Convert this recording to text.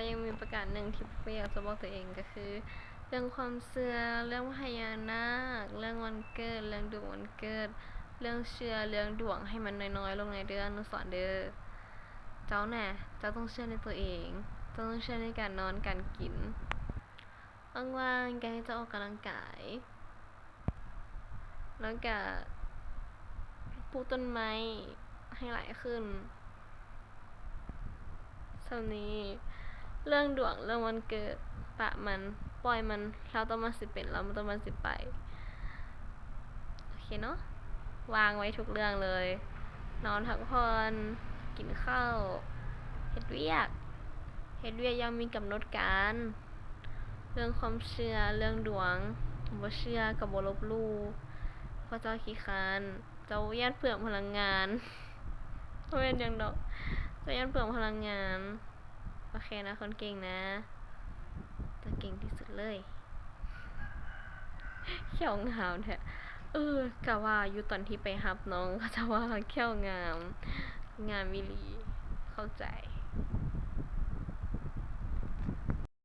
ก็ยังมีประการหนึ่งที่ไม่อยากจะบอกตัวเองก็คือเรื่องความเชื่อเรื่องพญานาคเรื่องวันเกิดเรื่องดวงวันเกิดเรื่องเชื่อเรื่องดวงให้มันน้อยๆลงในเดือนอนุสรณ์เด้อเจ้าน่ะเจ้าต้องเชื่อในตัวเองเจ้าต้องเชื่อในการนอนการกินว่างๆแกให้เจ้าออกกำลังกายแล้วก็ปลูกต้นไม้ให้หลายขึ้นสำนี้เรื่องดวงเรื่องวันเกิดปะมันปล่อยมันเราต้องมาสิเป็นเราต้องมาสิไปโอเคเนาะวางไว้ทุกเรื่องเลยนอนพักผ่อนกินข้าวเฮ็ดเวียกยังมีกำหนดการเรื่องความเชื่อเรื่องดวงบ่เชื่อกับบ่ลบหลู่เพราะเจ้าขี้คร้านเจ้าย่านเปลืองพลังงานบ่แม่นหยังดอกเจ้าย่านเปลืองพลังงานโอเคนะคนเก่งนะจะเก่งที่สุดเลยเขี้ยวงามแท้กะว่าอยู่ตอนที่ไปรับน้องก็จะว่าเขี้ยวงามวิลีเข้าใจ